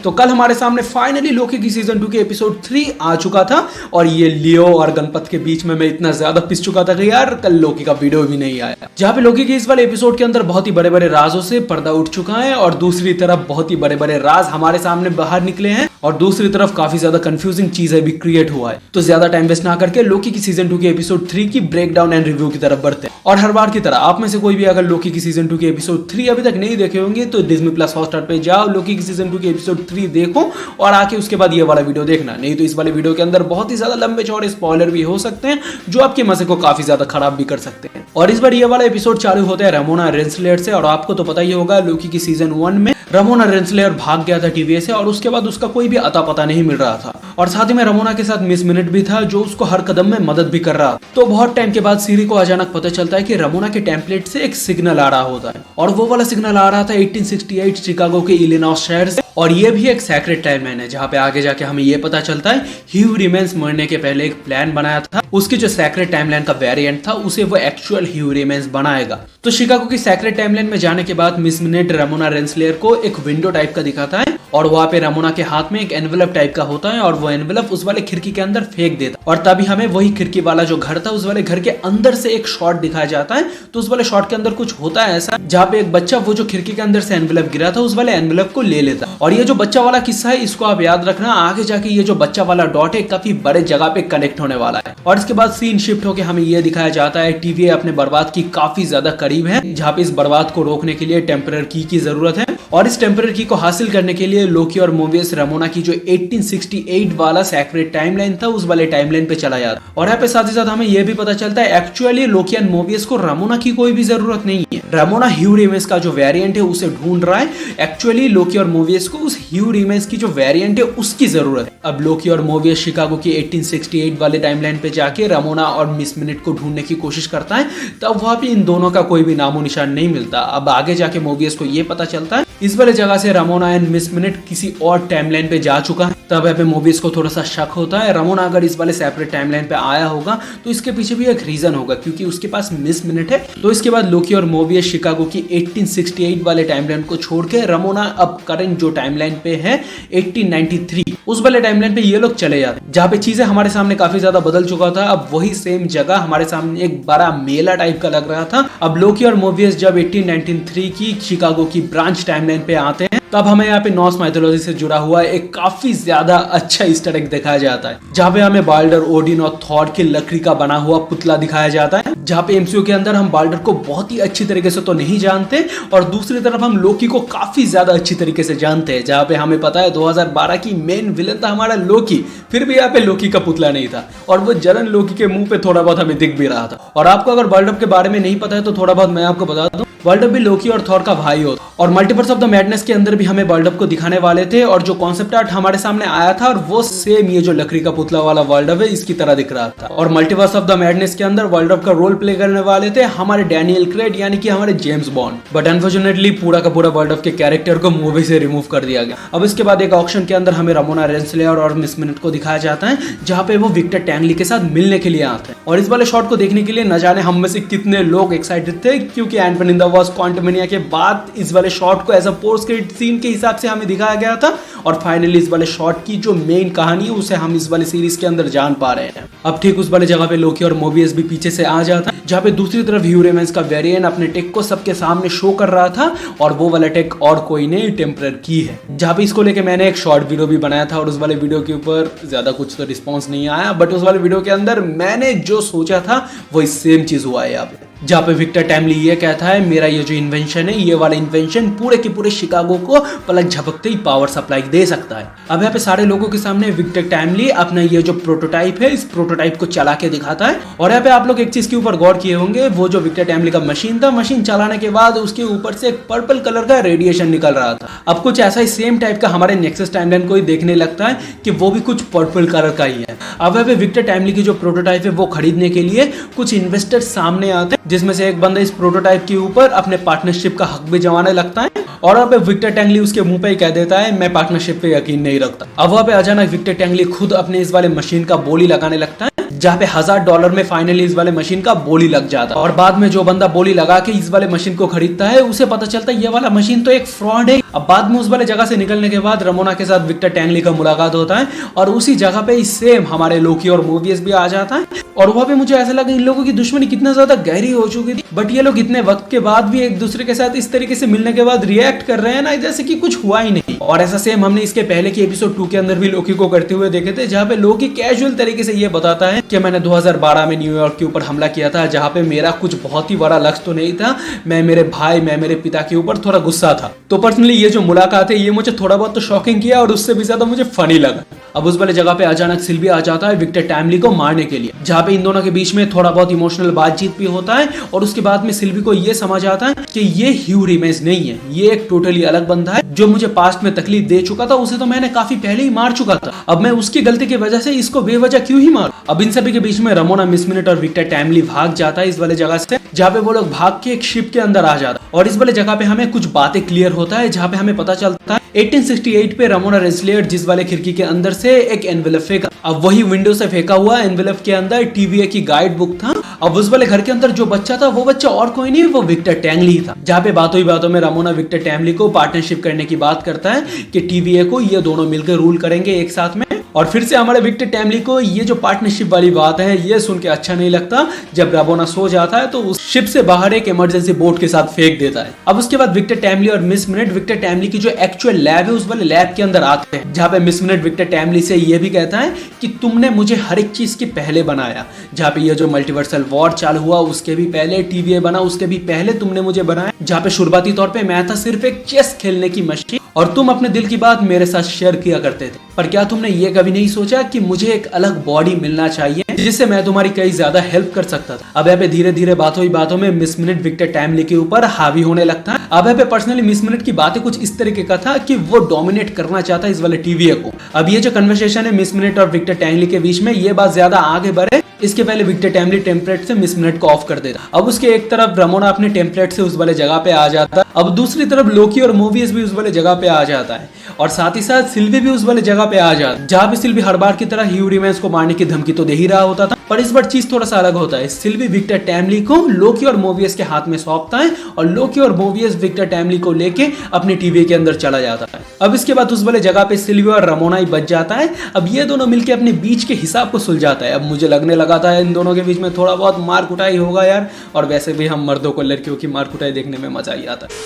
तो कल हमारे सामने फाइनली लोकी की सीजन 2 के एपिसोड 3 आ चुका था और ये लियो और गणपत के बीच में मैं इतना ज्यादा पिस चुका था कि यार कल लोकी का वीडियो भी नहीं आया, जहाँ पे लोकी के इस वाले एपिसोड के अंदर बहुत ही बड़े बड़े राजों से पर्दा उठ चुका है और दूसरी तरफ बहुत ही बड़े बड़े राज हमारे सामने बाहर निकले हैं और दूसरी तरफ काफी ज्यादा कंफ्यूजिंग चीजें भी क्रिएट हुआ है। तो ज्यादा टाइम वेस्ट ना करके लोकी की सीजन 2 के एपिसोड 3 की ब्रेक डाउन एंड रिव्यू की तरफ बढ़ते हैं। और हर बार की तरह आप में से कोई भी अगर लोकी की सीजन 2 के एपिसोड 3 अभी तक नहीं देखे होंगे तो डिज्नी प्लस हॉटस्टार पे जाओ, लोकी की सीजन 2 के एपिसोड 3 देखो और आके उसके बाद ये वाला वीडियो देखना। नहीं तो इस वाले वीडियो के अंदर बहुत ही ज्यादा लंबे चौड़े स्पॉइलर भी हो सकते हैं जो आपके मजे को काफी ज्यादा खराब भी कर सकते हैं। और इस बार ये वाला एपिसोड चालू होता है रामोना रेंसलेयर से और आपको तो पता ही होगा लोकी की सीजन 1 में रामोना रेंसलेयर भाग गया था टीवीए से और उसके बाद उसका कोई भी अता पता नहीं मिल रहा था और साथ ही में रामोना के साथ मिस मिनट भी था जो उसको हर कदम में मदद भी कर रहा। तो बहुत टाइम के बाद सीरी को अचानक पता चलता है कि रामोना के टेम्पलेट से एक सिग्नल आ रहा होता है और वो वाला सिग्नल आ रहा था 1868 शिकागो के इलिनॉस शहर से और ये भी एक सेक्रेट टाइमलाइन है जहाँ पे आगे जाके हमें ये पता चलता है ह्यू रिमेंस मरने के पहले एक प्लान बनाया था, उसकी जो सेक्रेट टाइमलाइन का वेरिएंट था उसे वो एक्चुअल ह्यू रिमेंस बनाएगा। तो शिकागो की सेक्रेट टाइमलाइन में जाने के बाद मिस मिनट रामोना रेंसलेयर को एक विंडो टाइप का दिखाता है और वहाँ पे रामोना के हाथ में एक एनवेलप टाइप का होता है और वो एनवेलप उस वाले खिड़की के अंदर फेंक देता है और तभी हमें वही खिड़की वाला जो घर था उस वाले घर के अंदर से एक शॉट दिखाया जाता है। तो उस वाले शॉट के अंदर कुछ होता है ऐसा जहाँ पे एक बच्चा वो जो खिड़की के अंदर से एनवेलप गिरा था उस वाले एनवेलप को ले लेता है और ये जो बच्चा वाला किस्सा है इसको आप याद रखना, आगे जाके ये जो बच्चा वाला डॉट है काफी बड़े जगह पे कनेक्ट होने वाला है। और इसके बाद सीन शिफ्ट होकर हमें ये दिखाया जाता है टीवीए अपने बर्बाद की काफी ज्यादा करीब है जहाँ पे इस बर्बाद को रोकने के लिए टेम्परर की जरूरत है और इस टेम्परर की को हासिल करने के लिए लोकी और मोबियस रामोना की जो 1868 वाला सेक्रेट टाइमलाइन था उस वाले टाइमलाइन पे चला जाता है। और यहाँ पे साथ ही साथ हमें यह भी पता चलता है एक्चुअली लोकी एंड मोबियस को रामोना की कोई भी जरूरत नहीं है। रामोना ह्यू रिमेंस का जो वेरिएंट है उसे ढूंढ रहा है, एक्चुअली लोकी और मोबियस को उस ह्यू रिमेंस की जो वेरिएंट है उसकी जरूरत है। अब लोकी और मोबियस शिकागो की 1868 वाले टाइमलाइन पे जाके रामोना और मिस मिनट को ढूंढने की कोशिश करता है, तब वहां पे इन दोनों का कोई भी नामो निशान नहीं मिलता। अब आगे जाके मोबियस को ये पता चलता है इस वाले जगह से रामोना एंड मिस मिनट किसी और टाइमलाइन पे जा चुका है। तब यहाँ पे मोबियस को थोड़ा सा शक होता है रामोना अगर इस वाले सेपरेट टाइमलाइन पे आया होगा तो इसके पीछे भी एक रीजन होगा क्योंकि उसके पास मिस मिनट है। तो इसके बाद लोकी और मोबियस शिकागो की 1868 वाले टाइमलाइन को छोड़ के रामोना अब करंट जो टाइमलाइन पे है 1893 उस वाले टाइमलाइन पे ये लोग चले जाते हैं जहाँ पे चीजें हमारे सामने काफी ज्यादा बदल चुका था। अब वही सेम जगह हमारे सामने एक बड़ा मेला टाइप का लग रहा था। अब लोकी और मोबियस जब 1893 की शिकागो की ब्रांच टाइमलाइन पे आते हैं तब हमें यहाँ पे नॉर्स माइथोलॉजी से जुड़ा हुआ एक काफी ज्यादा अच्छा ईस्टर एग दिखाया जाता है जहाँ पे हमें बाल्डर, ओडिन और थॉर की लकड़ी का बना हुआ पुतला दिखाया जाता है। जहाँ पे एमसीयू के अंदर हम बाल्डर को बहुत ही अच्छी तरीके से तो नहीं जानते और दूसरी तरफ हम लोकी को काफी ज्यादा अच्छी तरीके से जानते हैं। जहाँ पे हमें पता है 2012 की मेन विलन था हमारा लोकी, फिर भी यहाँ पे लोकी का पुतला नहीं था और वो जलन लोकी के मुंह पे थोड़ा बहुत हमें दिख भी रहा था। और आपको अगर बाल्डर के बारे में नहीं पता है तो थोड़ा बहुत मैं आपको बता दूं, बाल्डर भी लोकी और थॉर का भाई होता और मल्टीवर्स ऑफ द मैडनेस के अंदर भी हमें बाल्डर को दिखाने वाले थे और जो कॉन्सेप्ट आर्ट हमारे सामने आया था और वो सेम ये जो लकड़ी का पुतला वाला बाल्डर है इसकी तरह दिख रहा था। और मल्टीवर्स ऑफ द मैडनेस के अंदर बाल्डर का रोल प्ले करने वाले थे हमारे डैनियल क्रेग यानी कि हमारे जेम्स बॉन्ड, बट अनफॉर्चुनेटली पूरा का पूरा बाल्डर के कैरेक्टर को मूवी से रिमूव कर दिया गया। अब इसके बाद एक ऑक्शन के अंदर हमें रामोना रेंसलेयर और मिस मिनट को दिखाया जाता है जहाँ पे वो विक्टर टैंगली के साथ मिलने के लिए आते हैं और इस वाले शॉट को देखने के लिए न जाने हम में से कितने लोग एक्साइटेड थे क्योंकि Ant Man in the Wasp Quantumania के बाद इस वाले शॉट को as a post credit scene के हिसाब से हमें दिखाया गया था और फाइनली इस वाले शॉट की जो मेन कहानी है उसे हम इस वाले सीरीज के अंदर जान पा रहे हैं। अब ठीक उस वाले जगह पे लोकी और मोबियस भी पीछे से आ जाता है जहाँ पे दूसरी तरफ ह्यू रिमेंस का वेरिएंट अपने टेक को सबके सामने शो कर रहा था और वो वाला टेक और कोई नहीं टेम्परर की है। जहाँ पे इसको लेके मैंने एक शॉर्ट वीडियो भी बनाया था और उस वाले वीडियो के ऊपर ज्यादा कुछ तो रिस्पॉन्स नहीं आया, बट उस वाले वीडियो के अंदर मैंने जो सोचा था वही सेम चीज हुआ है यहाँ पे। जहाँ पे विक्टर टैमली ये कहता है मेरा ये जो इन्वेंशन है ये वाला इन्वेंशन पूरे के पूरे शिकागो को पलक झपकते ही पावर सप्लाई दे सकता है। अब यहाँ पे सारे लोगों के सामने विक्टर टैमली अपना ये जो प्रोटोटाइप है इस प्रोटोटाइप को चला के दिखाता है और यहाँ पे आप लोग एक चीज के ऊपर गौर किए होंगे, वो जो विक्टर टैमली का मशीन था, मशीन चलाने के बाद उसके ऊपर से एक पर्पल कलर का रेडिएशन निकल रहा था। अब कुछ ऐसा ही सेम टाइप का हमारे नेक्सस टाइमलाइन को ही देखने लगता है कि वो भी कुछ पर्पल कलर का ही है। अब यहाँ पे विक्टर टैमली की जो प्रोटोटाइप है वो खरीदने के लिए कुछ इन्वेस्टर सामने आते हैं जिसमें से एक बंदा इस प्रोटोटाइप के ऊपर अपने पार्टनरशिप का हक भी जमाने लगता है और वहाँ पे विक्टर टैंगली उसके मुंह पे ही कह देता है मैं पार्टनरशिप पे यकीन नहीं रखता। अब वहाँ पे अचानक विक्टर टैंगली खुद अपने इस वाले मशीन का बोली लगाने लगता है जहाँ पे $1000 में फाइनली इस वाले मशीन का बोली लग जाता है। और बाद में जो बंदा बोली लगा के इस वाले मशीन को खरीदता है उसे पता चलता है ये वाला मशीन तो एक फ्रॉड है। अब बाद में उस वाले जगह से निकलने के बाद रमोना के साथ विक्टर टैंगली का मुलाकात होता है और उसी जगह पे सेम हमारे लोकी और मोबियस भी आ जाता है। और वहाँ पे मुझे ऐसा लगा इन लोगों की दुश्मनी कितना ज्यादा गहरी हो चुकी थी, बट ये लोग इतने वक्त के बाद भी एक दूसरे के साथ इस तरीके से मिलने के बाद रिएक्ट कर रहे हैं ना जैसे कि कुछ हुआ ही नहीं। और ऐसा सेम हमने इसके पहले के एपिसोड 2 के अंदर भी लोकी को करते हुए देखे थे, जहाँ पे लोकी कैजुअल तरीके से ये बताता है कि मैंने 2012 में न्यूयॉर्क के ऊपर हमला किया था, जहाँ पे मेरा कुछ बहुत ही बड़ा लक्ष्य तो नहीं था, मैं मेरे भाई मैं मेरे पिता के ऊपर थोड़ा गुस्सा था। तो पर्सनली ये जो मुलाकात है ये मुझे थोड़ा बहुत तो शॉकिंग किया और उससे भी ज्यादा मुझे फनी लगा। अब उस वाले जगह पे अचानक सिल्वी आ जाता है विक्टर टैमली को मारने के लिए, जहाँ पे इन दोनों के बीच में थोड़ा बहुत इमोशनल बातचीत भी होता है। और उसके बाद में सिल्वी को ये समझ आता है कि ये ह्यू रिमेज नहीं है, ये एक टोटली अलग बंदा है जो मुझे पास्ट में तकलीफ दे चुका था, उसे तो मैंने काफी पहले ही मार चुका था, अब मैं उसकी गलती की वजह से इसको बेवजह क्यों ही मार। अब इन सभी के बीच में रमोना, मिस मिनट और विक्टर टैमली भाग जाता है इस वाले जगह से, जहाँ पे वो लोग भाग के एक शिप के अंदर आ जाता है। और इस वाले जगह पे हमें कुछ बातें क्लियर होता है, जहाँ पे हमें पता चलता है 1868 पे रमोना रेंसलेट जिस वाले खिड़की के अंदर से एक एनवेलप फेंका, अब वही विंडो से फेंका हुआ एनवेलप के अंदर TVA की गाइड बुक था। अब उस वाले घर के अंदर जो बच्चा था वो बच्चा और कोई नहीं, वो विक्टर टैंगली था, जहाँ पे बातों ही बातों में रमोना विक्टर टैंगली को पार्टनरशिप करने की बात करता है कि TVA को ये दोनों मिलकर रूल करेंगे एक साथ में। और फिर से हमारे विक्टर टैमली को ये जो पार्टनरशिप वाली बात है ये सुन के अच्छा नहीं लगता। जब रमोना सो जाता है तो उस शिप से बाहर एक इमरजेंसी बोट के साथ फेंक देता है। अब उसके बाद विक्टर टैमली और मिस मिनट विक्टर टैमली की जो एक्चुअल लैब है उस वाले लैब के अंदर आते हैं, जहाँ पे मिस मिनट विक्टर टैमली से ये भी कहता है कि तुमने मुझे हर एक चीज के पहले बनाया, जहाँ पे ये जो मल्टीवर्सल वॉर चालू हुआ उसके भी पहले, TVA बना उसके भी पहले तुमने मुझे बनाया, जहाँ पे शुरुआती तौर पे मैं था सिर्फ एक चेस खेलने की मशीन और तुम अपने दिल की बात मेरे साथ शेयर किया करते थे, पर क्या तुमने ये कभी नहीं सोचा कि मुझे एक अलग बॉडी मिलना चाहिए जिससे मैं तुम्हारी कई ज्यादा हेल्प कर सकता था। अब यहाँ पे धीरे धीरे बातों ही बातों में मिस मिनट विक्टर टैमली के ऊपर हावी होने लगता है। अब यहाँ पे पर्सनली मिस मिनट की बातें कुछ इस तरीके का था कि वो डोमिनेट करना चाहता है इस वाले TVA को। अब ये जो कन्वर्सेशन है मिस मिनट और विक्टर टैमली के बीच में ये बात ज्यादा आगे बढ़े इसके पहले विक्टर टैमली टेम्पलेट से मिस मिनट को ऑफ कर देता। अब उसके एक तरफ रमोना अपने टेम्पलेट से उस वाले जगह पे आ जाता है, अब दूसरी तरफ लोकी और मोबियस भी उस वाले जगह पे आ जाता है और साथ ही साथ सिल्वी भी उस वाले जगह पे आ जाता है, जहाँ पे सिल्वी हर बार की तरह ह्यू रिमेज को मारने की धमकी तो दे ही रहा होता था, पर इस बार चीज थोड़ा सा अलग होता है। सिल्वी विक्टर टैमली को लोकी और मोबियस के हाथ में सौंपता है और लोकी और मोबियस विक्टर टैमली को लेके अपने TVA के अंदर चला जाता है। अब इसके बाद उस वाले जगह पे सिल्वी और रमोना ही बच जाता है। अब ये दोनों मिलके अपने बीच के हिसाब को सुलझाता है। अब मुझे लगने लगा था इन दोनों के बीच में थोड़ा बहुत मार कुटाई होगा यार, और वैसे भी हम मर्दों को लड़कियों की मार कुटाई देखने में मजा ही आता है,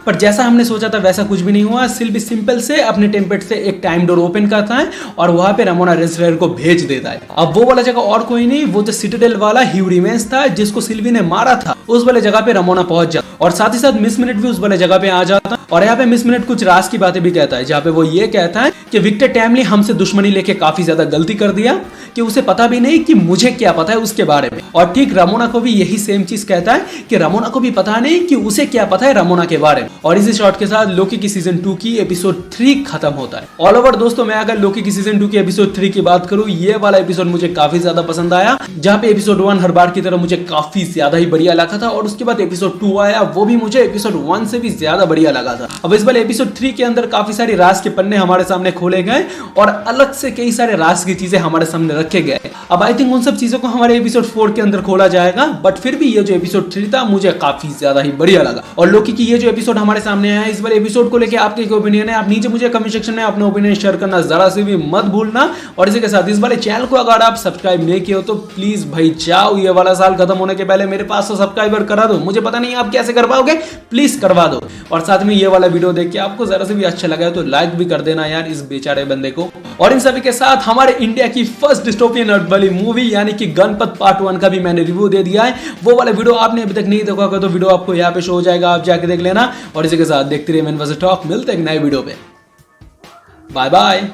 पर जैसा हमने सोचा था वैसा कुछ भी नहीं हुआ। सिल्वी सिंपल से अपने टेम्पलेट से एक टाइम डोर ओपन करता है और वहां पे रमोना रेंसलर को भेज देता है। अब वो वाला जगह और कोई नहीं, वो जो सिटाडेल वाला ह्यू रिमेज था जिसको सिल्वी ने मारा था, उस वाले जगह पे रमोना पहुंच जाता और साथ ही साथ मिस मिनट भी उस वाले जगह पे आ जाता। और यहाँ पे मिस मिनट कुछ राज की बातें भी कहता है, जहाँ पे वो ये कहता है कि विक्टर टैमली हमसे दुश्मनी लेके काफी ज्यादा गलती कर दिया कि उसे पता भी नहीं कि मुझे क्या पता है उसके बारे में। और ठीक रमोना को भी यही सेम चीज कहता है कि रमोना को भी पता नहीं कि उसे क्या पता है रमोना के बारे में। और इसी शॉट के साथ लोकी की सीजन 2 की एपिसोड 3 खत्म होता है। ऑल ओवर दोस्तों, मैं अगर लोकी की सीजन 2 की एपिसोड 3 की बात करूं, ये वाला एपिसोड मुझे काफी ज्यादा पसंद आया, जहां पे एपिसोड 1 हर बार की तरह मुझे काफी ज्यादा ही बढ़िया लगा था, और उसके बाद एपिसोड 2 आया, वो भी मुझे एपिसोड 1 से भी ज्यादा बढ़िया लगा था। अब इस वाले एपिसोड 3 के अंदर काफी सारी राज के पन्ने हमारे सामने खोले गए और अलग से कई सारे राज की चीजें हमारे सामने रखे गए। अब आई थिंक उन सब चीजों को हमारे एपिसोड 4 के अंदर खोला जाएगा, बट फिर भी ये जो एपिसोड 3 था मुझे काफी ज्यादा ही बढ़िया लगा। और लोकी की ये जो एपिसोड हमारे सामने आया, इस वाले एपिसोड को लेके आपके क्या ओपिनियन है, आप नीचे मुझे कमेंट सेक्शन में अपना ओपिनियन शेयर करना जरा से भी मत भूलना। और इसी के साथ इस वाले चैनल को अगर आप सब्सक्राइब नहीं किए हो तो प्लीज भाई जाओ, ये वाला साल खत्म होने के पहले मेरे 500 सब्सक्राइबर करा दो। मुझे पता नहीं आप कैसे कर पाओगे, प्लीज करवा दो। और साथ में ये वाला वीडियो देख के आपको जरा से भी अच्छा लगा है तो लाइक भी कर देना यार इस बेचारे बंदे को। और इन सभी के साथ हमारे इंडिया की फर्स्ट डिस्टोपियन वाली मूवी यानी कि गणपत पार्ट 1 का भी मैंने रिव्यू दे दिया है। वो वाला वीडियो आपने अभी तक नहीं देखा होगा तो वीडियो आपको यहाँ पे शो हो जाएगा, आप जाके देख लेना। और इसी के साथ देखते रहिए मैन वर्सेस टॉक, मिलते हैं एक नए वीडियो पे। Bye bye.